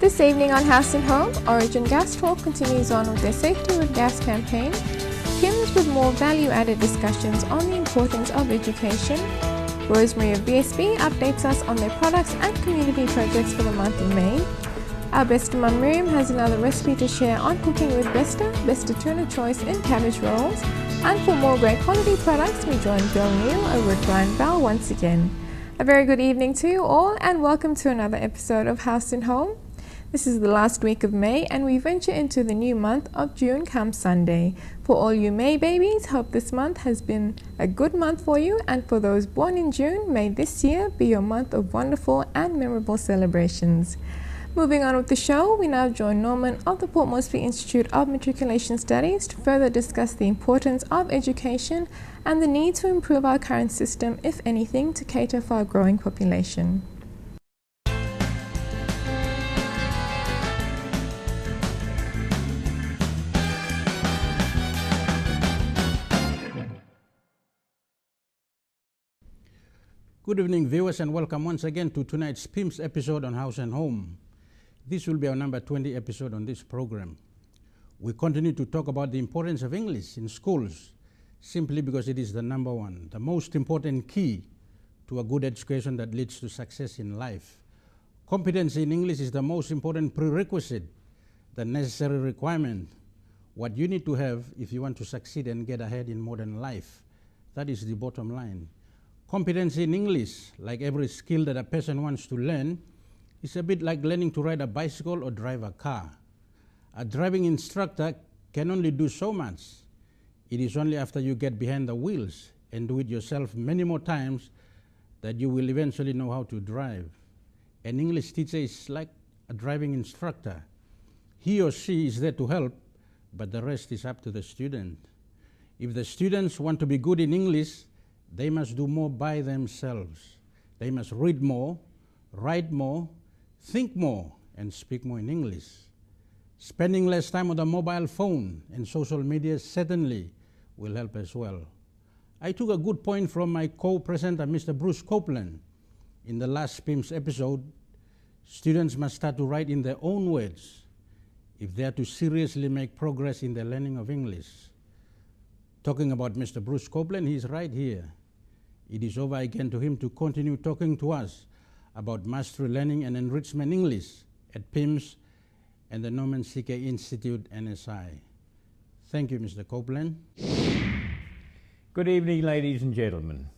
This evening on House Home, Origin Gas Talk continues on with their Safety with Gas campaign, PIMS with more value-added discussions on the importance of education. Rosemary of BSB updates us on their products and community projects for the month of May. Our Besta Mum Miriam has another recipe to share on cooking with Besta Tuna choice in cabbage rolls. And for more great quality products, we join Bill Neal over at Brian Bell once again. A very good evening to you all and welcome to another episode of House and Home. This is the last week of May and we venture into the new month of June come Sunday. For all you May babies, hope this month has been a good month for you, and for those born in June, may this year be your month of wonderful and memorable celebrations. Moving on with the show, we now join Norman of the Port Moresby Institute of Matriculation Studies to further discuss the importance of education and the need to improve our current system, if anything, to cater for our growing population. Good evening, viewers, and welcome once again to tonight's PIMS episode on House and Home. This will be our number 20 episode on this program. We continue to talk about the importance of English in schools, simply because it is the number one, the most important key to a good education that leads to success in life. Competency in English is the most important prerequisite, the necessary requirement, what you need to have if you want to succeed and get ahead in modern life. That is the bottom line. Competency in English, like every skill that a person wants to learn, is a bit like learning to ride a bicycle or drive a car. A driving instructor can only do so much. It is only after you get behind the wheels and do it yourself many more times that you will eventually know how to drive. An English teacher is like a driving instructor. He or she is there to help, but the rest is up to the student. If the students want to be good in English, they must do more by themselves. They must read more, write more, think more, and speak more in English. Spending less time on the mobile phone and social media certainly will help as well. I took a good point from my co-presenter, Mr. Bruce Copeland. In the last PIMS episode, students must start to write in their own words if they are to seriously make progress in their learning of English. Talking about Mr. Bruce Copeland, he is right here. It is over again to him to continue talking to us about mastery learning and enrichment English at PIMS and the Norman Sike Institute, NSI. Thank you, Mr. Copeland. Good evening, ladies and gentlemen.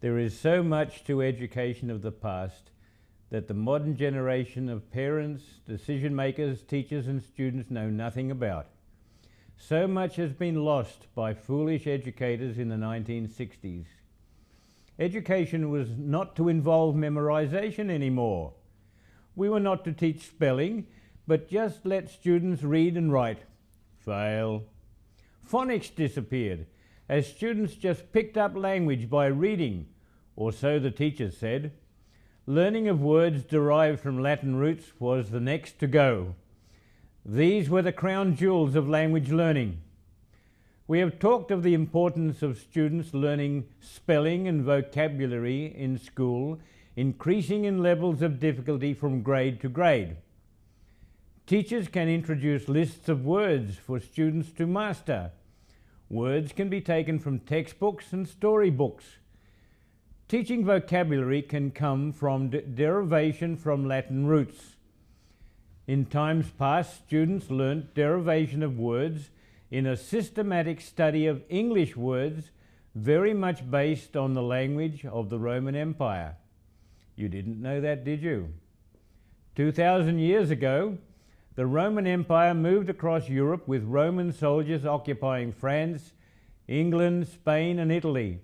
There is so much to education of the past that the modern generation of parents, decision makers, teachers and students know nothing about. So much has been lost by foolish educators in the 1960s. Education was not to involve memorization anymore. We were not to teach spelling, but just let students read and write. Fail. Phonics disappeared, as students just picked up language by reading, or so the teachers said. Learning of words derived from Latin roots was the next to go. These were the crown jewels of language learning. We have talked of the importance of students learning spelling and vocabulary in school, increasing in levels of difficulty from grade to grade. Teachers can introduce lists of words for students to master. Words can be taken from textbooks and storybooks. Teaching vocabulary can come from derivation from Latin roots. In times past, students learnt derivation of words in a systematic study of English words, very much based on the language of the Roman Empire. You didn't know that, did you? 2,000 years ago, the Roman Empire moved across Europe with Roman soldiers occupying France, England, Spain and Italy.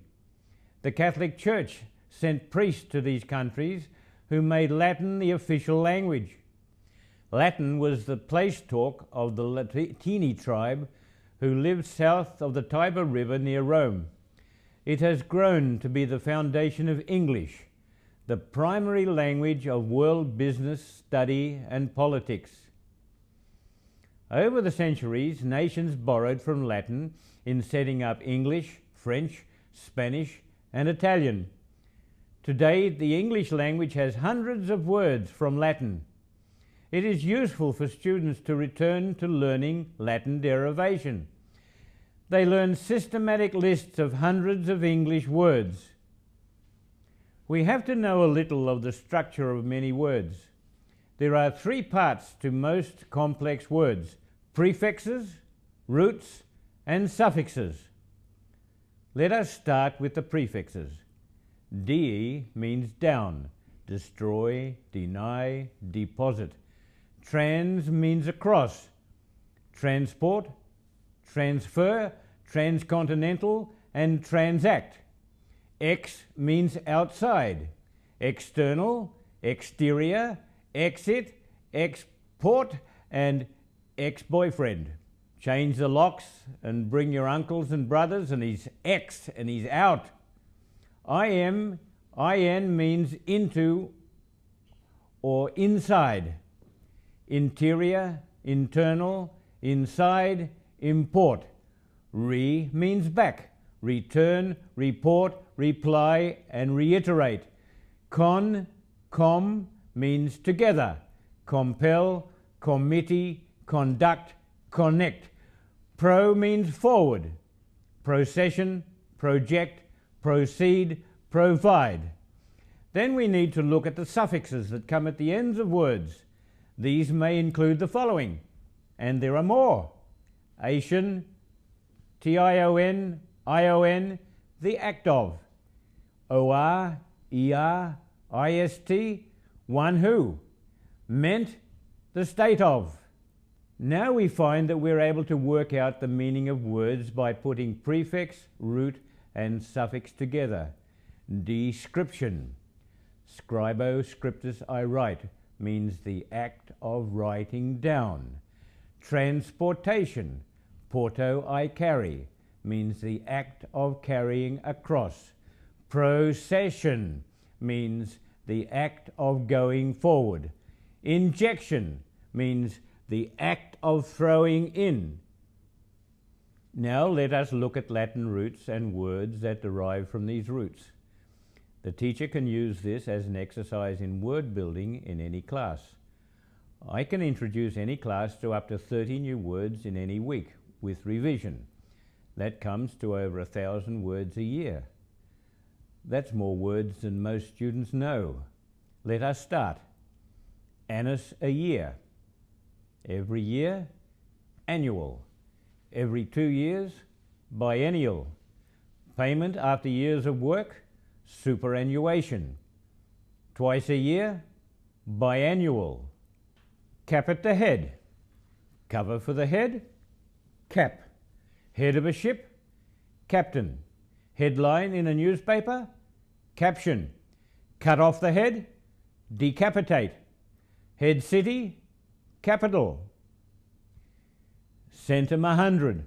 The Catholic Church sent priests to these countries who made Latin the official language. Latin was the place talk of the Latini tribe who lived south of the Tiber River near Rome. It has grown to be the foundation of English, the primary language of world business, study and politics. Over the centuries, nations borrowed from Latin in setting up English, French, Spanish and Italian. Today, the English language has hundreds of words from Latin. it is useful for students to return to learning Latin derivation. They learn systematic lists of hundreds of English words. We have to know a little of the structure of many words. There are three parts to most complex words: prefixes, roots, and suffixes. Let us start with the prefixes. De means down, destroy, deny, deposit. Trans means across, transport, transfer, transcontinental, and transact. Ex means outside, external, exterior, exit, export, and ex-boyfriend. Change the locks and bring your uncles and brothers, and he's ex and he's out. In means into or inside. Interior, internal, inside, import. Re means back, return, report, reply, and reiterate. Com means together. Compel, committee, conduct, connect. Pro means forward. Procession, project, proceed, provide. Then we need to look at the suffixes that come at the ends of words. These may include the following, and there are more: ation, tion, ion, the act of; or, ist, one who; meant, the state of. Now we find that we're able to work out the meaning of words by putting prefix, root, and suffix together. Description. Scribo scriptus I write means the act of writing down. Transportation. Porto I carry means the act of carrying across. Procession means the act of going forward. Injection means the act of throwing in. Now let us look at Latin roots and words that derive from these roots. The teacher can use this as an exercise in word building in any class. I can introduce any class to up to 30 new words in any week with revision. That comes to over 1,000 words a year. That's more words than most students know. Let us start. Annus a year. Every year, annual. Every 2 years, biennial. Payment after years of work, superannuation. Twice a year, biannual. Cap at the head. Cover for the head, cap. Head of a ship, captain. Headline in a newspaper, caption. Cut off the head, decapitate. Head city, capital. Centum 100.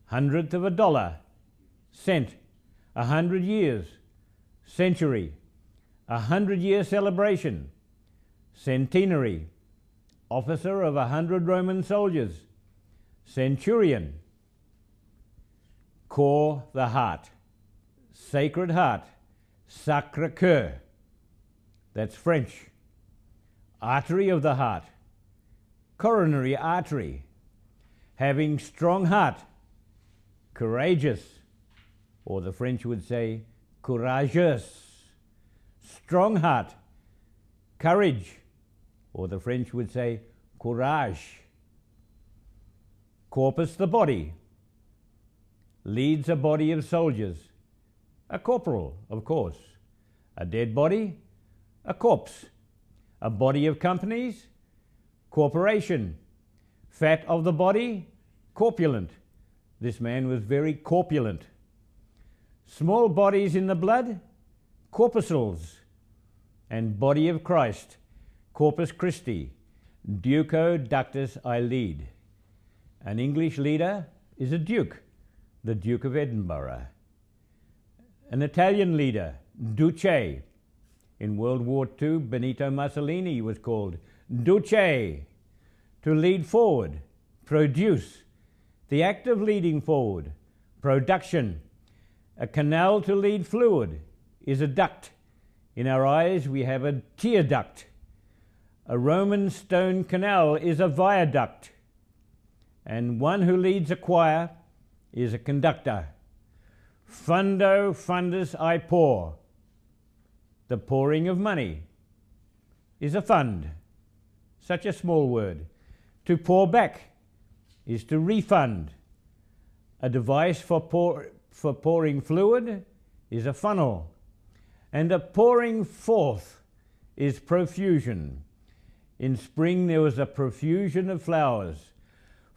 Hundredth of a dollar, cent. 100 years, century. 100-year celebration, centenary. Officer of 100 Roman soldiers, centurion. Core the heart, Sacred Heart, Sacré-Cœur. That's French. Artery of the heart, coronary artery. Having strong heart, courageous, or the French would say courageous. Strong heart, courage, or the French would say courage. Corpus the body, leads a body of soldiers. A corporal, of course. A dead body, a corpse. A body of companies, corporation. Fat of the body, corpulent. This man was very corpulent. Small bodies in the blood, corpuscles. And body of Christ, Corpus Christi, Duco Ductus I lead. An English leader is a duke, the Duke of Edinburgh. An Italian leader, Duce. In World War II, Benito Mussolini was called Duce. To lead forward, produce. The act of leading forward, production. A canal to lead fluid is a duct. In our eyes, we have a tear duct. A Roman stone canal is a viaduct, and one who leads a choir is a conductor. Fundo fundus I pour. The pouring of money is a fund, such a small word. To pour back is to refund. A device for pouring fluid is a funnel, and a pouring forth is profusion. In spring there was a profusion of flowers.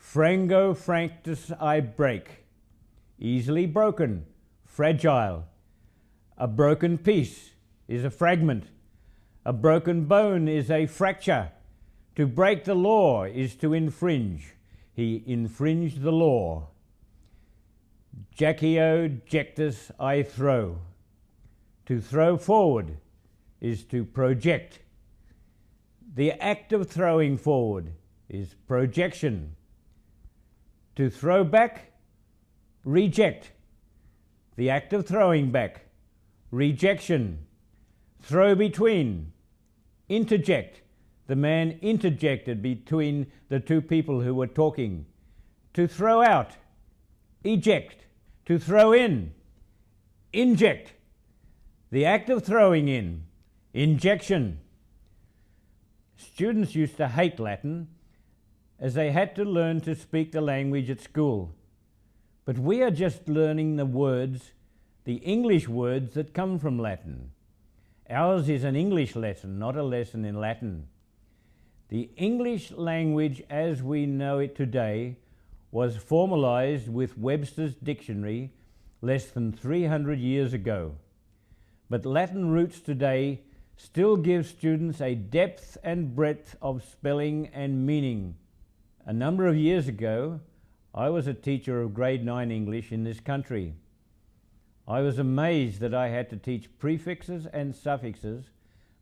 Frango franctus I break, easily broken, fragile. A broken piece is a fragment. A broken bone is a fracture. To break the law is to infringe. He infringed the law. Jaccio jectus I throw. To throw forward is to project. The act of throwing forward is projection. To throw back, reject. The act of throwing back, rejection. Throw between, interject. The man interjected between the two people who were talking. To throw out, eject. To throw in, inject. The act of throwing in, injection. Students used to hate Latin as they had to learn to speak the language at school. But we are just learning the words, the English words that come from Latin. Ours is an English lesson, not a lesson in Latin. The English language as we know it today was formalized with Webster's dictionary less than 300 years ago. But Latin roots today still give students a depth and breadth of spelling and meaning. A number of years ago, I was a teacher of grade 9 English in this country. I was amazed that I had to teach prefixes and suffixes,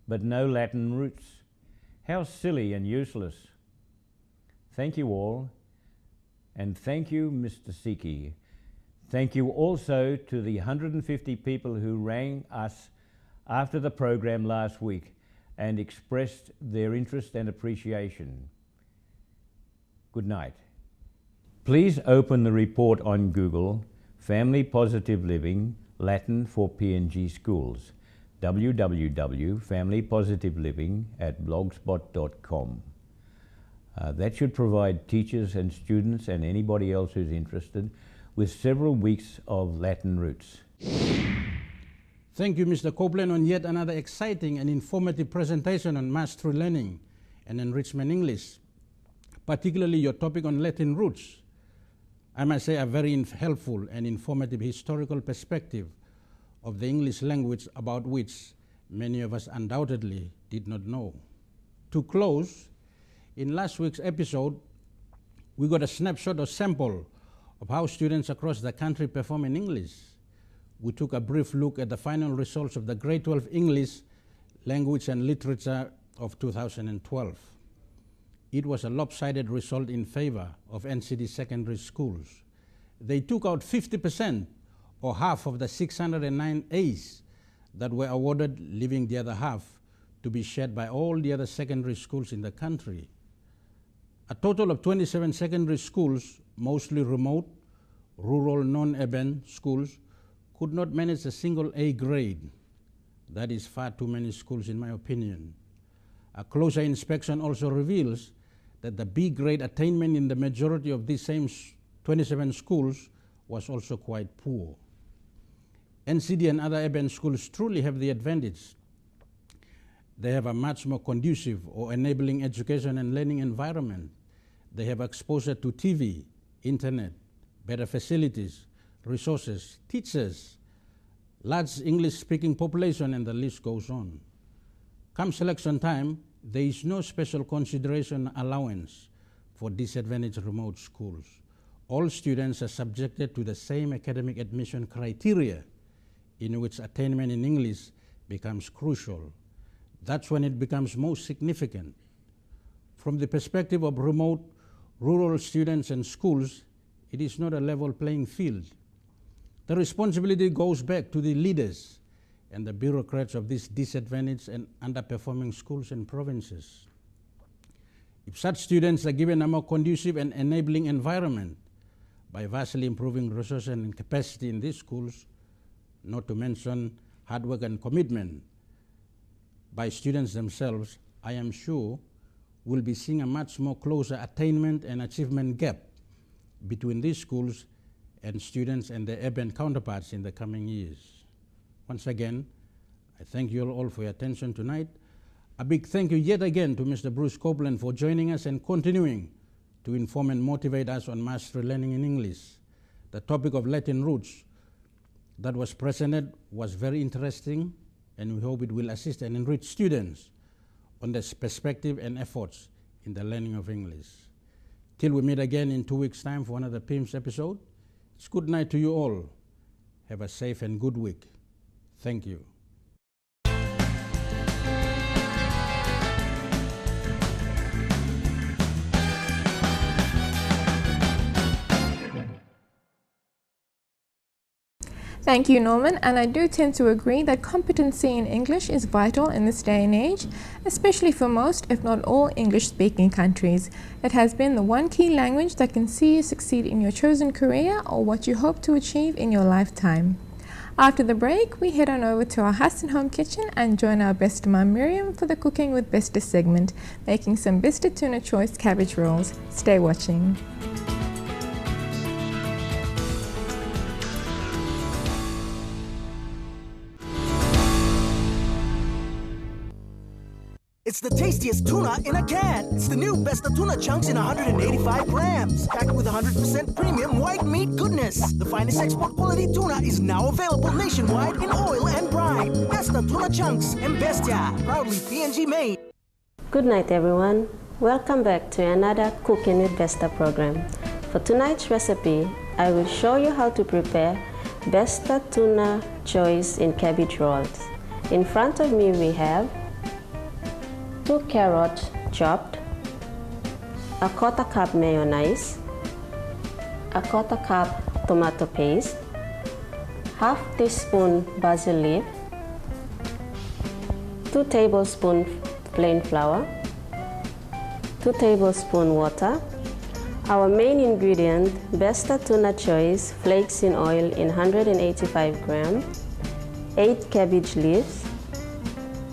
but no Latin roots. How silly and useless. Thank you all, and thank you, Mr. Sike. Thank you also to the 150 people who rang us after the program last week and expressed their interest and appreciation. Good night. Please open the report on Google, Family Positive Living, Latin for PNG Schools, www.familypositiveliving@blogspot.com. That should provide teachers and students and anybody else who's interested with several weeks of Latin roots. Thank you, Mr. Copeland, on yet another exciting and informative presentation on mastery learning and enrichment English, particularly your topic on Latin roots. I must say a very helpful and informative historical perspective of the English language about which many of us undoubtedly did not know. To close, in last week's episode, we got a snapshot or sample of how students across the country perform in English. We took a brief look at the final results of the Grade 12 English Language and Literature of 2012. It was a lopsided result in favor of NCD secondary schools. They took out 50%, or half of the 609 A's that were awarded, leaving the other half to be shared by all the other secondary schools in the country. A total of 27 secondary schools, mostly remote, rural, non-urban schools, could not manage a single A grade. That is far too many schools, in my opinion. A closer inspection also reveals that the B grade attainment in the majority of these same 27 schools was also quite poor. NCD and other urban schools truly have the advantage. They have a much more conducive or enabling education and learning environment. They have exposure to TV, internet, better facilities, resources, teachers, large English-speaking population, and the list goes on. Come selection time, there is no special consideration allowance for disadvantaged remote schools. All students are subjected to the same academic admission criteria in which attainment in English becomes crucial. That's when it becomes most significant. From the perspective of remote, rural students and schools, it is not a level playing field. The responsibility goes back to the leaders and the bureaucrats of these disadvantaged and underperforming schools and provinces. If such students are given a more conducive and enabling environment by vastly improving resources and capacity in these schools, not to mention hard work and commitment by students themselves, I am sure we'll be seeing a much more closer attainment and achievement gap between these schools and students and their urban counterparts in the coming years. Once again, I thank you all for your attention tonight. A big thank you yet again to Mr. Bruce Copeland for joining us and continuing to inform and motivate us on mastery learning in English. The topic of Latin roots that was presented was very interesting, and we hope it will assist and enrich students on their perspective and efforts in the learning of English. Till we meet again in 2 weeks' time for another PIMS episode, it's good night to you all. Have a safe and good week. Thank you. Thank you, Norman, and I do tend to agree that competency in English is vital in this day and age, especially for most, if not all, English-speaking countries. It has been the one key language that can see you succeed in your chosen career or what you hope to achieve in your lifetime. After the break, we head on over to our Haus Home kitchen and join our Besta Mum Miriam for the Cooking with Besta segment, making some Besta Tuna choice cabbage rolls. Stay watching. It's the tastiest tuna in a can. It's the new Besta Tuna chunks in 185 grams, packed with 100% premium white meat goodness. The finest export quality tuna is now available nationwide in oil and brine. Besta Tuna chunks and Bestia, proudly PNG made. Good night, everyone. Welcome back to another Cooking with Besta program. For tonight's recipe, I will show you how to prepare Besta Tuna choice in cabbage rolls. In front of me we have 2 carrots chopped, a 1/4 cup mayonnaise, a 1/4 cup tomato paste, 1/2 teaspoon basil leaf, 2 tablespoons plain flour, 2 tablespoons water. Our main ingredient, Besta Tuna choice flakes in oil in 185 grams, 8 cabbage leaves,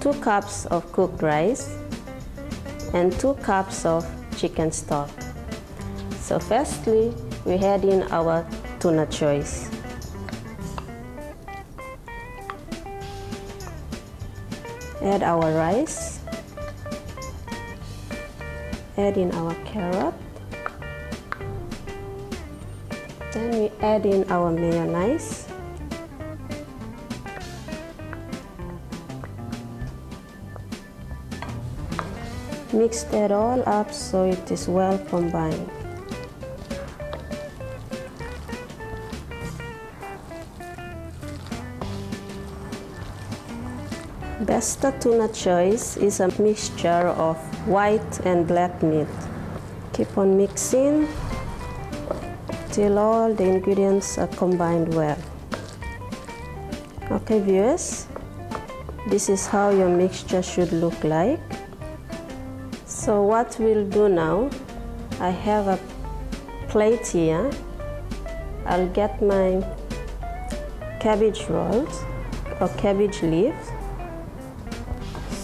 2 cups of cooked rice, and 2 cups of chicken stock. So firstly, we add in our tuna choice. Add our rice, add in our carrot, then we add in our mayonnaise, mix that all up so it is well combined. Besta Tuna choice is a mixture of white and black meat. Keep on mixing till all the ingredients are combined well. Okay, viewers, this is how your mixture should look like. So what we'll do now, I have a plate here. I'll get my cabbage rolls or cabbage leaves.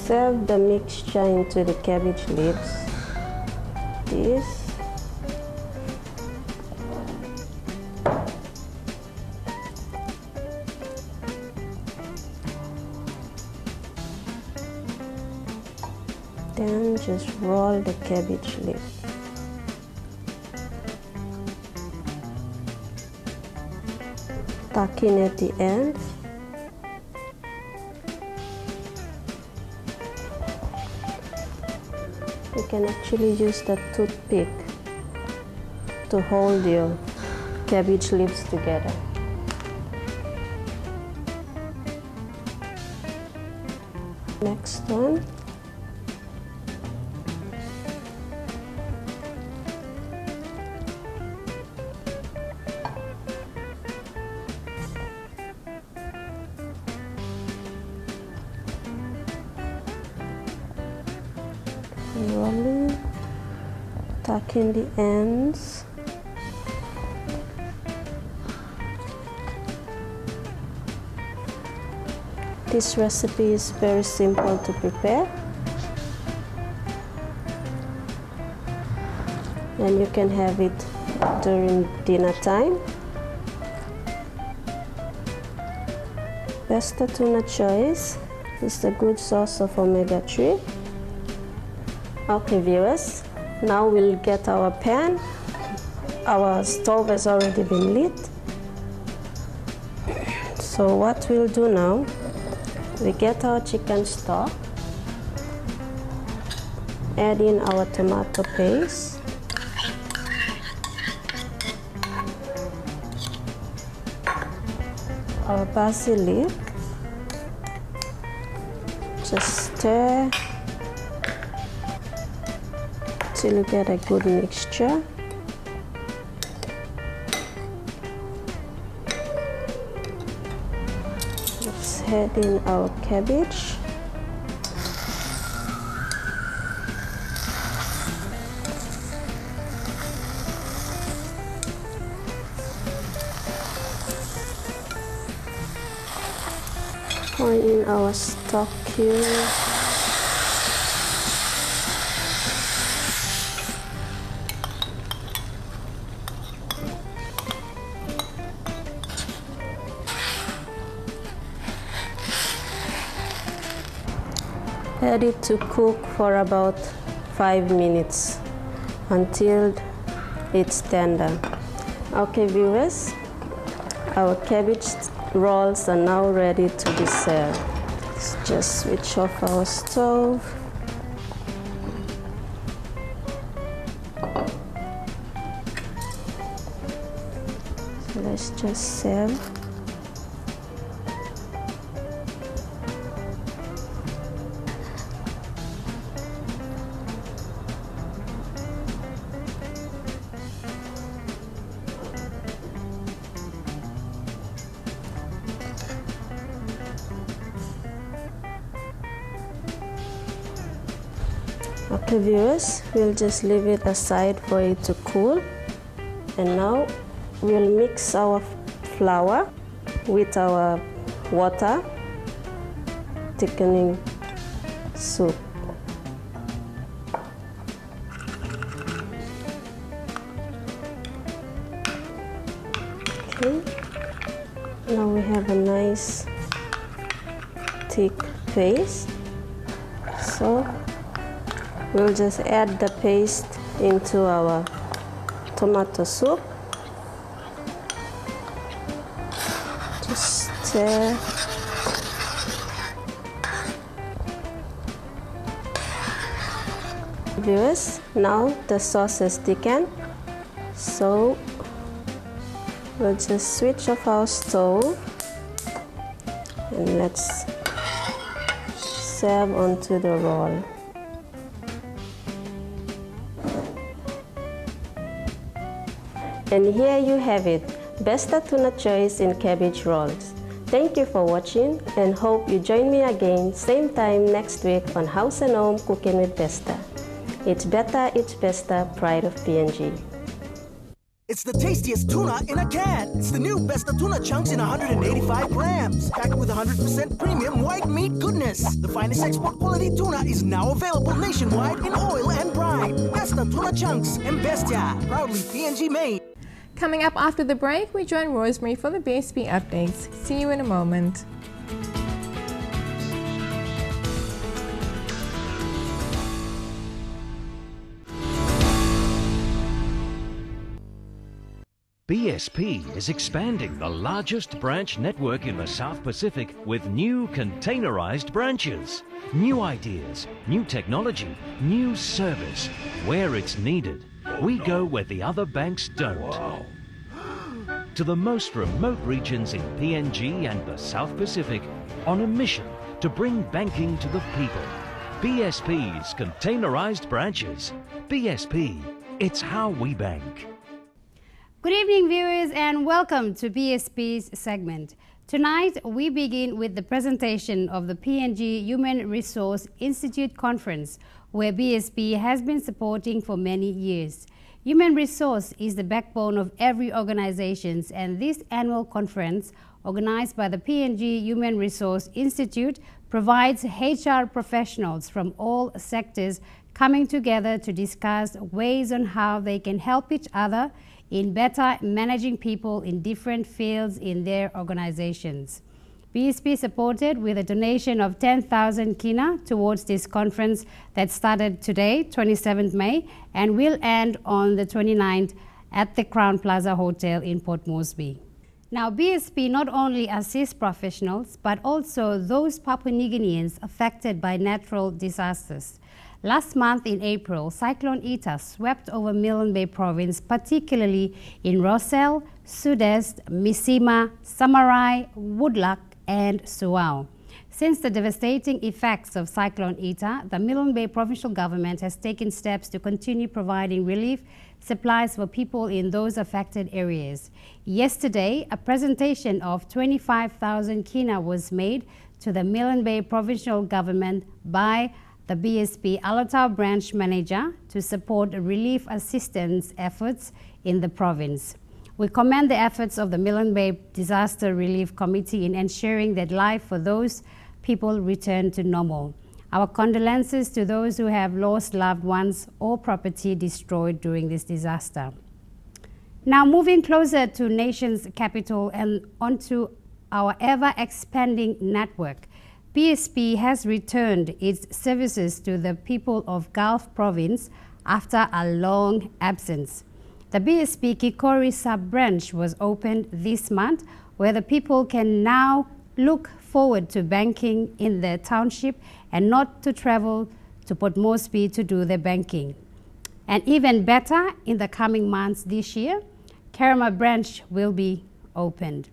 Serve the mixture into the cabbage leaves. This. Then just roll the cabbage leaf. Tuck in at the end. You can actually use the toothpick to hold your cabbage leaves together. Next one. Rolling. tuck in the ends. This recipe is very simple to prepare, and you can have it during dinner time. Besta Tuna Choice is a good source of omega-3. Okay viewers, now we'll get our pan. Our stove has already been lit. So what we'll do now, we get our chicken stock, add in our tomato paste, our basilic, just stir till you get a good mixture. Let's add in our cabbage. Pour in our stock cube. Add it to cook for about 5 minutes until it's tender. Okay viewers, our cabbage rolls are now ready to be served. Let's just switch off our stove. So let's just serve. Okay viewers, we'll just leave it aside for it to cool. And now we'll mix our flour with our water thickening soup. Okay, now we have a nice thick paste. So we'll just add the paste into our tomato soup. Just stir. Viewers, now the sauce is thickened, so we'll just switch off our stove and let's serve onto the roll. And here you have it, Besta Tuna Choice in cabbage rolls. Thank you for watching and hope you join me again same time next week on Haus Home Cooking with Besta. It's better, it's Besta, pride of PNG. It's the tastiest tuna in a can. It's the new Besta Tuna chunks in 185 grams. Packed with 100% premium white meat goodness. The finest export quality tuna is now available nationwide in oil and brine. Besta Tuna chunks and Bestia, proudly PNG made. Coming up after the break, we join Rosemary for the BSP updates. See you in a moment. BSP is expanding the largest branch network in the South Pacific with new containerized branches. New ideas, new technology, new service. Where it's needed, we go where the other banks don't. Wow. To the most remote regions in PNG and the South Pacific on a mission to bring banking to the people. BSP's containerized branches. BSP, it's how we bank. Good evening viewers and welcome to BSP's segment. Tonight, we begin with the presentation of the PNG Human Resource Institute Conference, where BSP has been supporting for many years. Human resource is the backbone of every organization, and this annual conference, organized by the PNG Human Resource Institute, provides HR professionals from all sectors coming together to discuss ways on how they can help each other in better managing people in different fields in their organizations. BSP supported with a donation of 10,000 kina towards this conference that started today, 27th May, and will end on the 29th at the Crown Plaza Hotel in Port Moresby. Now, BSP not only assists professionals, but also those Papua New Guineans affected by natural disasters. Last month in April, Cyclone Eta swept over Milne Bay Province, particularly in Rossel, Sud-Est, Misima, Samarai, Woodluck, and Suau. Since the devastating effects of Cyclone Eta, the Milne Bay Provincial Government has taken steps to continue providing relief supplies for people in those affected areas. Yesterday, a presentation of 25,000 kina was made to the Milne Bay Provincial Government by the BSP Alatau branch manager to support relief assistance efforts in the province. We commend the efforts of the Milne Bay Disaster Relief Committee in ensuring that life for those people return to normal. Our condolences to those who have lost loved ones or property destroyed during this disaster. Now, moving closer to nation's capital and onto our ever-expanding network, BSP has returned its services to the people of Gulf Province after a long absence. The BSP Kikori sub-branch was opened this month, where the people can now look forward to banking in their township and not to travel to Port Moresby to do their banking. And even better, in the coming months this year, Kerama branch will be opened.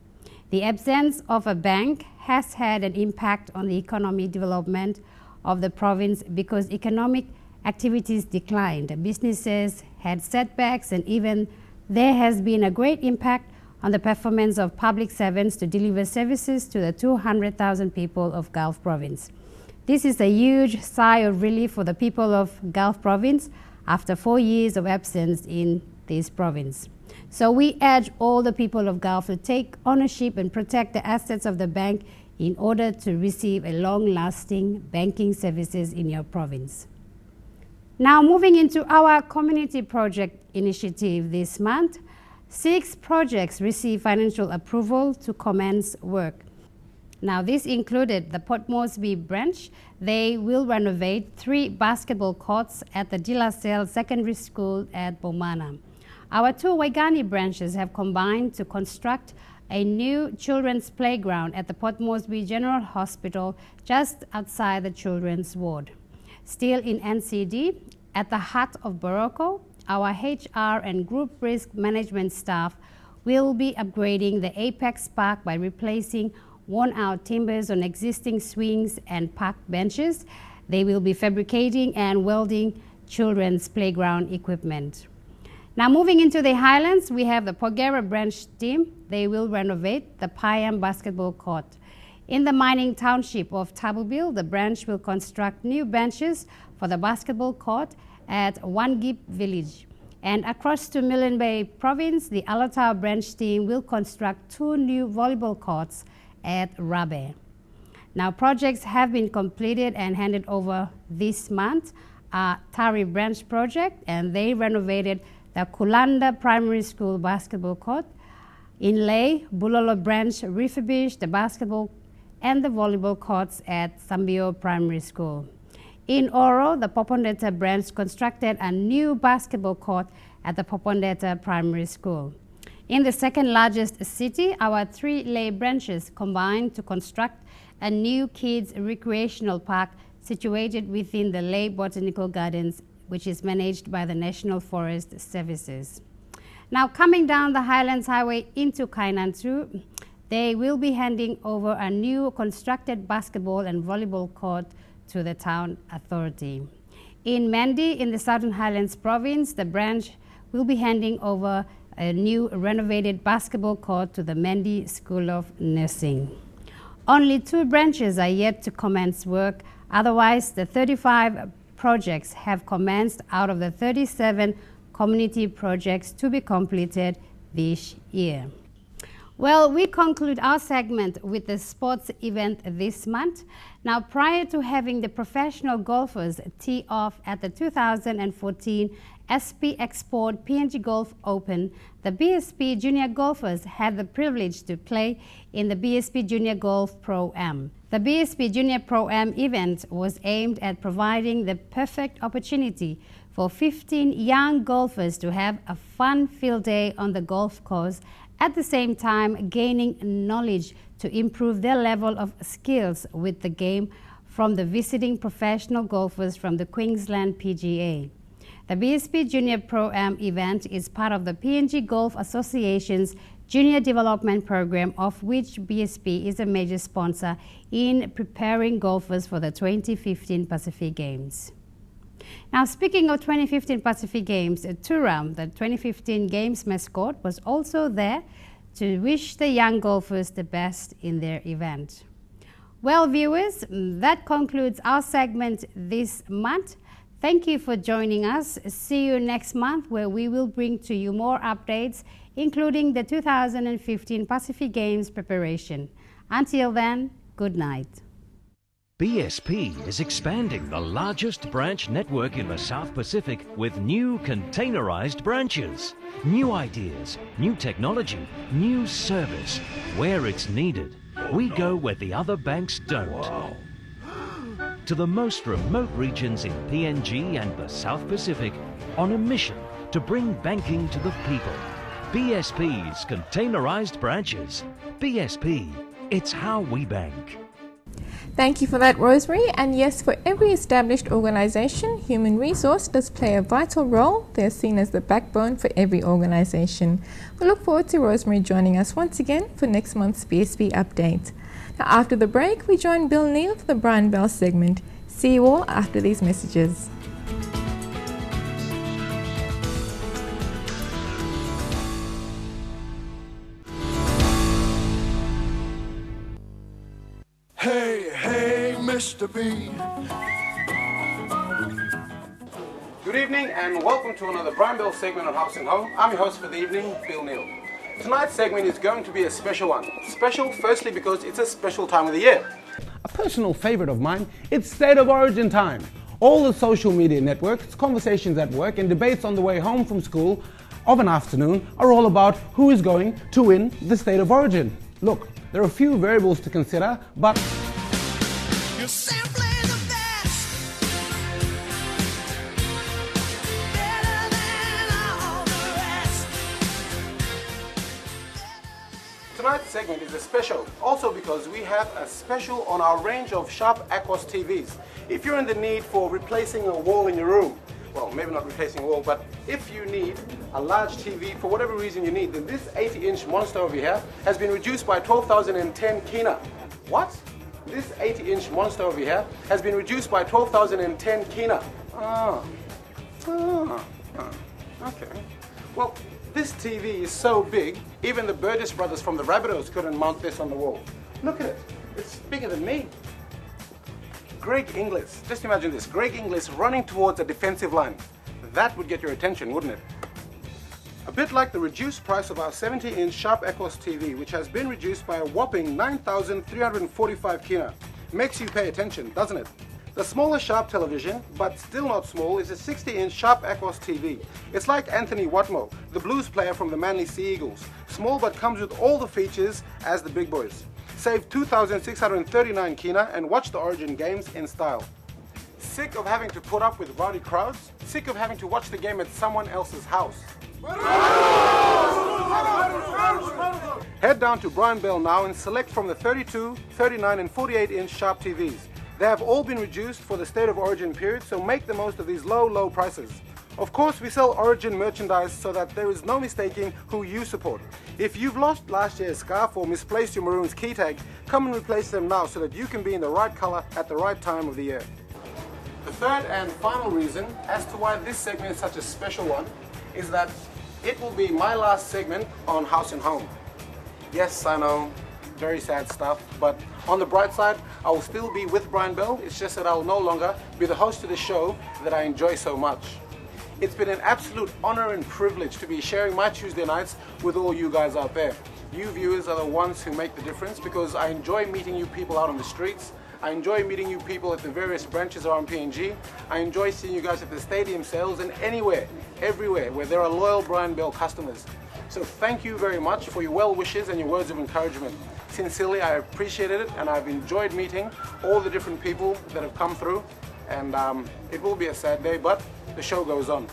The absence of a bank has had an impact on the economic development of the province because economic activities declined. Businesses had setbacks, and even there has been a great impact on the performance of public servants to deliver services to the 200,000 people of Gulf Province. This is a huge sigh of relief for the people of Gulf Province after 4 years of absence in this province. So we urge all the people of Gulf to take ownership and protect the assets of the bank in order to receive a long-lasting banking services in your province. Now, moving into our community project initiative this month, 6 projects received financial approval to commence work. Now, this included the Port Moresby branch. They will renovate 3 basketball courts at the De La Salle Secondary School at Bomana. Our 2 Waigani branches have combined to construct a new children's playground at the Port Moresby General Hospital just outside the children's ward. Still in NCD, at the heart of Barocco, our HR and group risk management staff will be upgrading the Apex Park by replacing worn-out timbers on existing swings and park benches. They will be fabricating and welding children's playground equipment. Now, moving into the Highlands, we have the Porgera branch team. They will renovate the Piam basketball court. In the mining township of Tabubil, the branch will construct new benches for the basketball court at Wangip village. And across to Milne Bay Province, the Alatau branch team will construct 2 new volleyball courts at Rabe. Now, projects have been completed and handed over this month. Tari branch project, and they renovated the Kulanda Primary School basketball court. In Lay, Bulolo branch refurbished the basketball and the volleyball courts at Sambio Primary School. In Oro, the Popondetta branch constructed a new basketball court at the Popondetta Primary School. In the second largest city, our 3 Lay branches combined to construct a new kids recreational park situated within the Lay Botanical Gardens, which is managed by the National Forest Services. Now, coming down the Highlands Highway into Kainantu, they will be handing over a new constructed basketball and volleyball court to the town authority. In Mandi, in the Southern Highlands Province, the branch will be handing over a new renovated basketball court to the Mendy School of Nursing. Only 2 branches are yet to commence work, otherwise the 35 projects have commenced out of the 37 community projects to be completed this year. Well, we conclude our segment with the sports event this month. Now, prior to having the professional golfers tee off at the 2014 SP Export PNG Golf Open, the BSP junior golfers had the privilege to play in the BSP Junior Golf Pro-Am. The BSP Junior Pro-Am event was aimed at providing the perfect opportunity for 15 young golfers to have a fun-filled day on the golf course, at the same time gaining knowledge to improve their level of skills with the game from the visiting professional golfers from the Queensland PGA. The BSP Junior Pro-Am event is part of the PNG Golf Association's Junior Development Program, of which BSP is a major sponsor in preparing golfers for the 2015 Pacific Games. Now, speaking of 2015 Pacific Games, Turam, the 2015 Games mascot, was also there to wish the young golfers the best in their event. Well, viewers, that concludes our segment this month. Thank you for joining us. See you next month, where we will bring to you more updates, including the 2015 Pacific Games preparation. Until then, good night. BSP is expanding the largest branch network in the South Pacific with new containerized branches. New ideas, new technology, new service. Where it's needed, we go where the other banks don't. Wow. To the most remote regions in PNG and the South Pacific, on a mission to bring banking to the people. BSP's containerized branches. BSP, it's how we bank. Thank you for that, Rosemary. And yes, for every established organization, human resource does play a vital role. They're seen as the backbone for every organization. We look forward to Rosemary joining us once again for next month's BSP update. Now, after the break, we join Bill Neal for the Brian Bell segment. See you all after these messages. Hey, Mr. B. Good evening and welcome to another Brian Bell segment on House Home. I'm your host for the evening, Bill Neal. Tonight's segment is going to be a special one. Special firstly because it's a special time of the year. A personal favorite of mine, it's State of Origin time. All the social media networks, conversations at work and debates on the way home from school of an afternoon are all about who is going to win the State of Origin. Look, there are a few variables to consider, but You're simply the best. Better than all the rest. Tonight's segment is a special, also because we have a special on our range of Sharp Aquos TVs. If you're in the need for replacing a wall in your room, well, maybe not replacing a wall, but if you need a large TV for whatever reason you need, then this 80-inch monster over here has been reduced by 12,010 kina. What? This 80-inch monster over here has been reduced by 12,010 kina. Okay. Well, this TV is so big, even the Burgess brothers from the Rabbitohs couldn't mount this on the wall. Look at it. It's bigger than me. Greg Inglis, just imagine this, Greg Inglis running towards a defensive line. That would get your attention, wouldn't it? A bit like the reduced price of our 70-inch Sharp Aquos TV, which has been reduced by a whopping 9,345 kina. Makes you pay attention, doesn't it? The smaller Sharp television, but still not small, is a 60-inch Sharp Aquos TV. It's like Anthony Watmo, the blues player from the Manly Sea Eagles. Small but comes with all the features as the big boys. Save 2,639 kina and watch the Origin games in style. Sick of having to put up with rowdy crowds? Sick of having to watch the game at someone else's house? Head down to Brian Bell now and select from the 32, 39 and 48-inch Sharp TVs. They have all been reduced for the State of Origin period, so make the most of these low prices. Of course, we sell Origin merchandise so that there is no mistaking who you support. If you've lost last year's scarf or misplaced your Maroons key tag, come and replace them now so that you can be in the right color at the right time of the year. The third and final reason as to why this segment is such a special one is that it will be my last segment on House and Home. Yes, I know, very sad stuff, but on the bright side, I will still be with Brian Bell. It's just that I will no longer be the host of the show that I enjoy so much. It's been an absolute honor and privilege to be sharing my Tuesday nights with all you guys out there. You viewers are the ones who make the difference, because I enjoy meeting you people out on the streets. I enjoy meeting you people at the various branches around PNG. I enjoy seeing you guys at the stadium sales and anywhere, everywhere where there are loyal Brian Bell customers. So thank you very much for your well wishes and your words of encouragement. Sincerely, I appreciated it, and I've enjoyed meeting all the different people that have come through. And it will be a sad day, but the show goes on.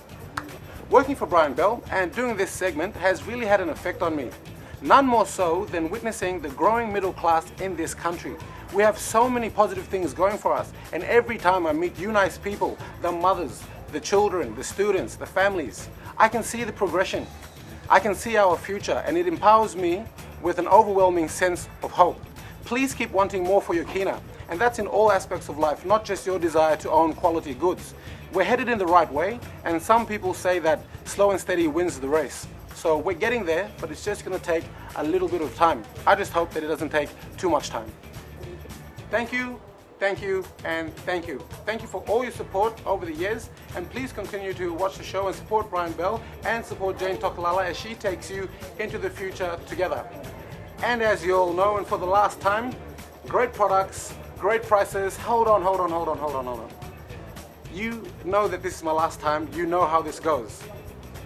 Working for Brian Bell and doing this segment has really had an effect on me. None more so than witnessing the growing middle class in this country. We have so many positive things going for us, and every time I meet you nice people, the mothers, the children, the students, the families, I can see the progression. I can see our future, and it empowers me with an overwhelming sense of hope. Please keep wanting more for your kina, and that's in all aspects of life, not just your desire to own quality goods. We're headed in the right way, and some people say that slow and steady wins the race. So we're getting there, but it's just going to take a little bit of time. I just hope that it doesn't take too much time. Thank you, and thank you. Thank you for all your support over the years, and please continue to watch the show and support Brian Bell and support Jane Tokalala as she takes you into the future together. And as you all know, and for the last time, great products, great prices. Hold on. You know that this is my last time. You know how this goes.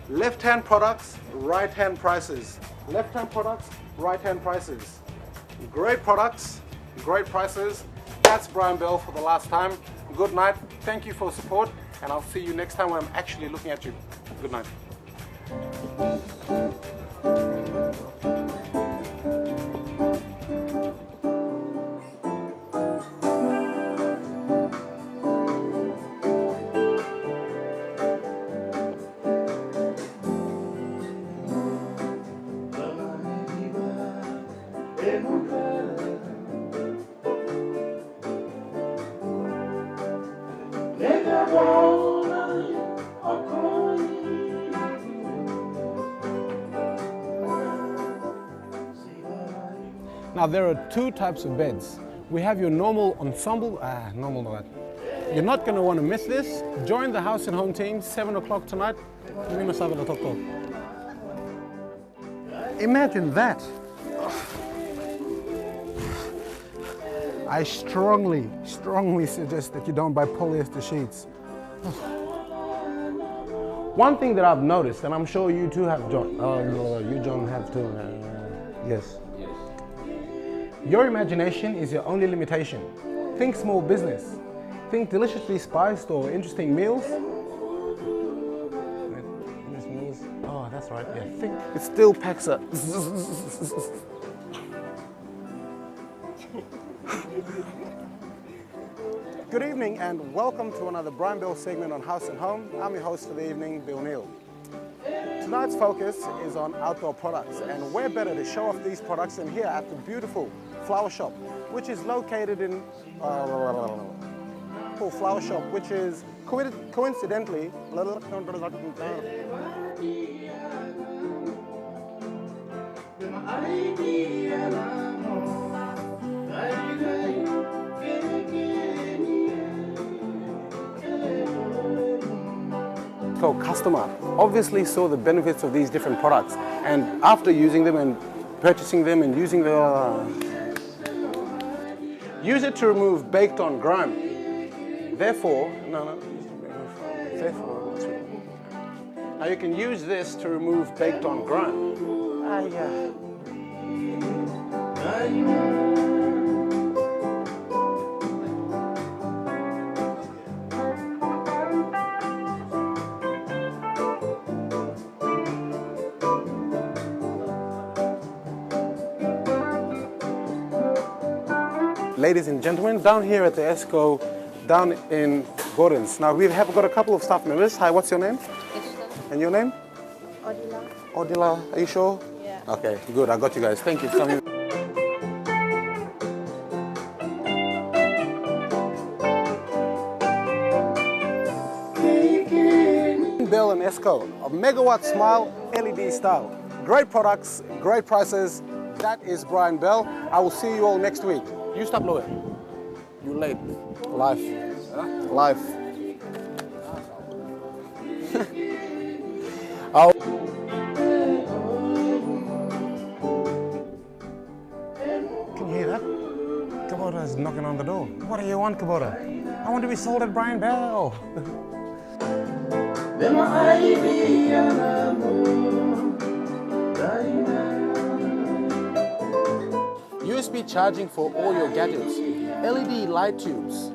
Left-hand products, right-hand prices. Left-hand products, right-hand prices. Great products, great prices. That's Brian Bell for the last time. Good night. Thank you for support, and I'll see you next time when I'm actually looking at you. Good night. Now there are two types of beds. We have your normal ensemble, You're not going to want to miss this. Join the House and Home team, 7 o'clock tonight. Imagine that. I strongly suggest that you don't buy polyester sheets. One thing that I've noticed, and I'm sure you too have, John. Oh, you, John, have too. Yes. Your imagination is your only limitation. Think small business. Think deliciously spiced or interesting meals. Oh, that's right. Yeah. Think it still packs a. Good evening and welcome to another Brian Bell segment on House and Home. I'm your host for the evening, Bill Neal. Tonight's focus is on outdoor products, and where better to show off these products than here at the beautiful flower shop, which is located in flower shop, which is coincidentally customer obviously saw the benefits of these different products, and after using them and purchasing them and using use it to remove baked on grime. Therefore, now you can use this to remove baked on grime. Ladies and gentlemen, down here at the ESCO, down in Gordon's. Now we have got a couple of staff members. Hi, what's your name? Ishta. And your name? Odila. Odila, are you sure? Yeah. Okay, good, I got you guys. Thank you for coming. Bell and Esco, a megawatt smile LED style. Great products, great prices. That is Brian Bell. I will see you all next week. You stop, Louis. You late. Life. Life. Oh. Can you hear that? Kubota is knocking on the door. What do you want, Kubota? I want to be sold at Brian Bell. USB charging for all your gadgets. LED light tubes.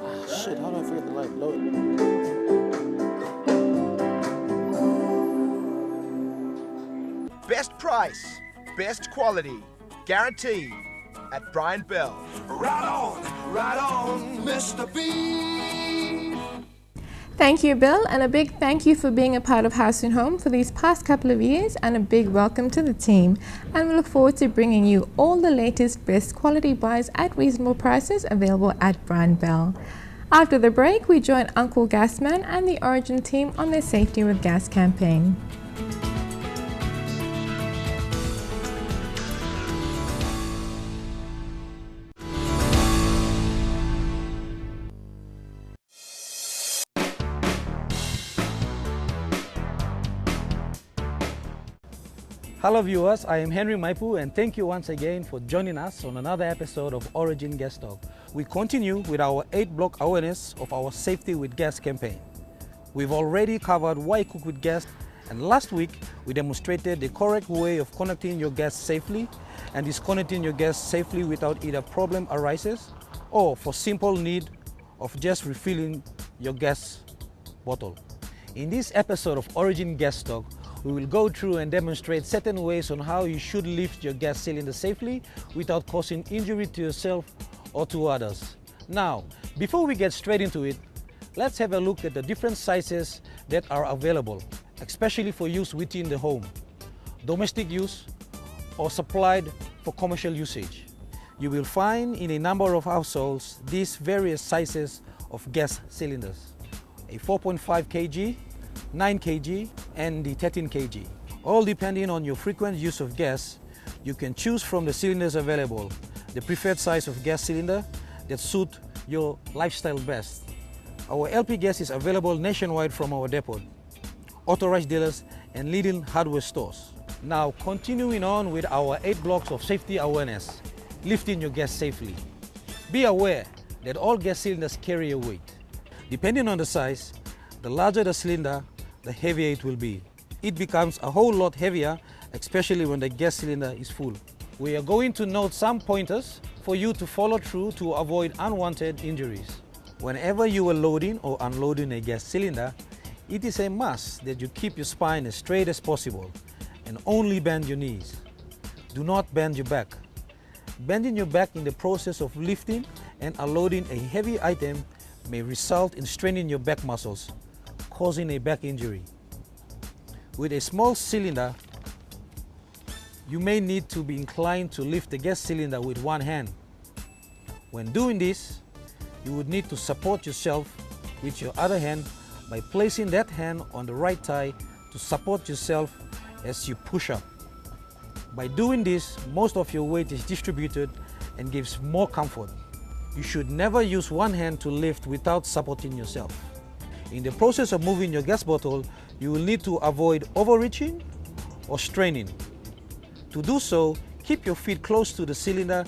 Ah, shit, how do I forget the light? Load. Best price, best quality, guaranteed at Brian Bell. Right on, Mr. B. Thank you, Bill, and a big thank you for being a part of Haus Home for these past couple of years, and a big welcome to the team. And we look forward to bringing you all the latest best quality buys at reasonable prices available at Brian Bell. After the break, we join Uncle Gasman and the Origin team on their Safety with Gas campaign. Hello viewers, I am Henry Maipu and thank you once again for joining us on another episode of Origin Gas Talk. We continue with our 8-block awareness of our Safety with Gas campaign. We've already covered why cook with gas, and last week we demonstrated the correct way of connecting your gas safely and disconnecting your gas safely without either problem arises or for simple need of just refilling your gas bottle. In this episode of Origin Gas Talk, we will go through and demonstrate certain ways on how you should lift your gas cylinder safely without causing injury to yourself or to others. Now, before we get straight into it, let's have a look at the different sizes that are available, especially for use within the home, domestic use, or supplied for commercial usage. You will find in a number of households these various sizes of gas cylinders: a 4.5 kg, 9 kg and the 13 kg. All depending on your frequent use of gas, you can choose from the cylinders available the preferred size of gas cylinder that suit your lifestyle best. Our LP gas is available nationwide from our depot, authorized dealers and leading hardware stores. Now continuing on with our 8 blocks of safety awareness, lifting your gas safely. Be aware that all gas cylinders carry a weight. Depending on the size, the larger the cylinder, the heavier it will be. It becomes a whole lot heavier, especially when the gas cylinder is full. We are going to note some pointers for you to follow through to avoid unwanted injuries. Whenever you are loading or unloading a gas cylinder, it is a must that you keep your spine as straight as possible and only bend your knees. Do not bend your back. Bending your back in the process of lifting and unloading a heavy item may result in straining your back muscles, causing a back injury. With a small cylinder, you may need to be inclined to lift the gas cylinder with one hand. When doing this, you would need to support yourself with your other hand by placing that hand on the right thigh to support yourself as you push up. By doing this, most of your weight is distributed and gives more comfort. You should never use one hand to lift without supporting yourself. In the process of moving your gas bottle, you will need to avoid overreaching or straining. To do so, keep your feet close to the cylinder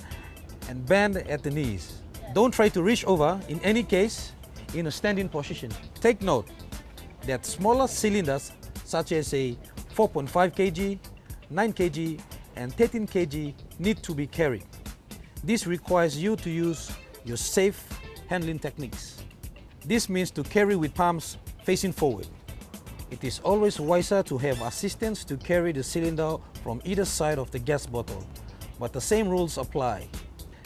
and bend at the knees. Don't try to reach over, in any case, in a standing position. Take note that smaller cylinders such as a 4.5 kg, 9 kg and 13 kg need to be carried. This requires you to use your safe handling techniques. This means to carry with palms facing forward. It is always wiser to have assistance to carry the cylinder from either side of the gas bottle, but the same rules apply.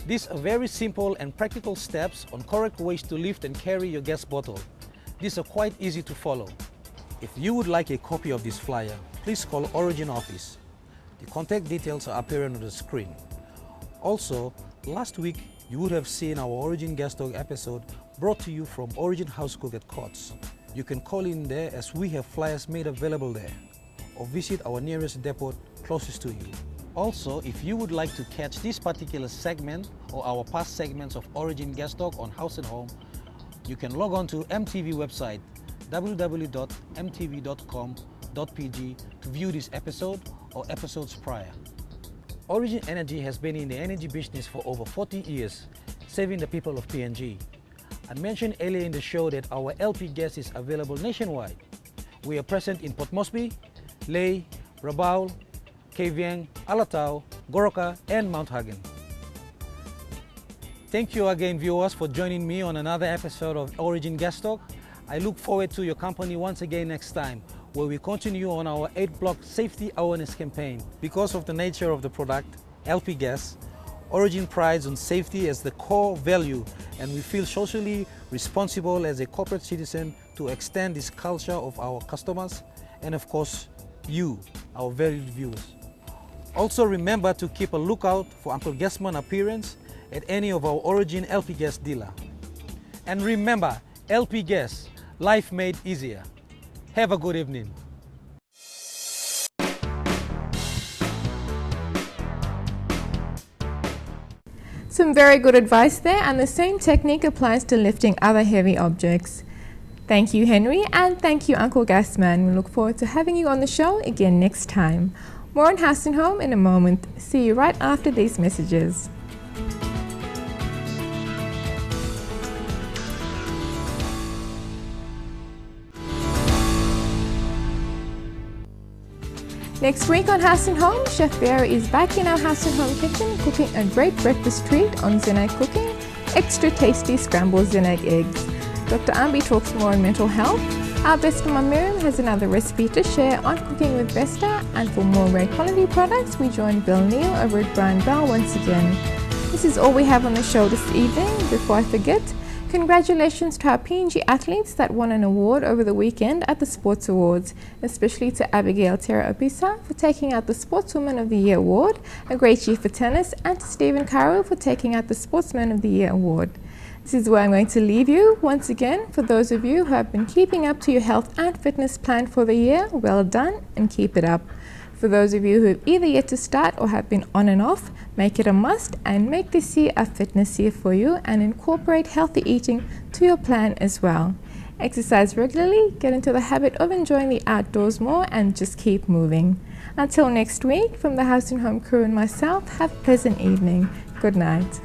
These are very simple and practical steps on correct ways to lift and carry your gas bottle. These are quite easy to follow. If you would like a copy of this flyer, please call Origin office. The contact details are appearing on the screen. Also, last week you would have seen our Origin Gas Talk episode brought to you from Origin House Cook at Courts. You can call in there as we have flyers made available there, or visit our nearest depot closest to you. Also, if you would like to catch this particular segment or our past segments of Origin Guest Talk on Haus Home, you can log on to MTV website www.mtv.com.pg to view this episode or episodes prior. Origin Energy has been in the energy business for over 40 years, serving the people of PNG. I mentioned earlier in the show that our LP gas is available nationwide. We are present in Port Moresby, Lae, Rabaul, Kavieng, Alatau, Goroka, and Mount Hagen. Thank you again, viewers, for joining me on another episode of Origin Guest Talk. I look forward to your company once again next time, where we continue on our 8-block safety awareness campaign. Because of the nature of the product, LP gas, Origin prides on safety as the core value, and we feel socially responsible as a corporate citizen to extend this culture of our customers and, of course, you, our valued viewers. Also remember to keep a lookout for Uncle Gasman's appearance at any of our Origin LP gas dealer. And remember, LP gas, life made easier. Have a good evening. Some very good advice there, and the same technique applies to lifting other heavy objects. Thank you, Henry, and thank you, Uncle Gasman. We look forward to having you on the show again next time. More on Haus Home in a moment. See you right after these messages. Next week on Haus Home, Chef Bear is back in our Haus Home kitchen cooking a great breakfast treat on Zenag Cooking, extra tasty scrambled Zenag eggs. Dr. Ambi talks more on mental health. Our Besta Mum Miriam has another recipe to share on cooking with Besta, and for more rare quality products, we join Bill Neal over at Brian Bell once again. This is all we have on the show this evening. Before I forget, congratulations to our PNG athletes that won an award over the weekend at the Sports Awards, especially to Abigail Tera Abisa for taking out the Sportswoman of the Year award, a great year for tennis, and to Stephen Cairo for taking out the Sportsman of the Year award. This is where I'm going to leave you. Once again, for those of you who have been keeping up to your health and fitness plan for the year, well done and keep it up. For those of you who have either yet to start or have been on and off, make it a must and make this year a fitness year for you and incorporate healthy eating to your plan as well. Exercise regularly, get into the habit of enjoying the outdoors more, and just keep moving. Until next week, from the Haus Home crew and myself, have a pleasant evening. Good night.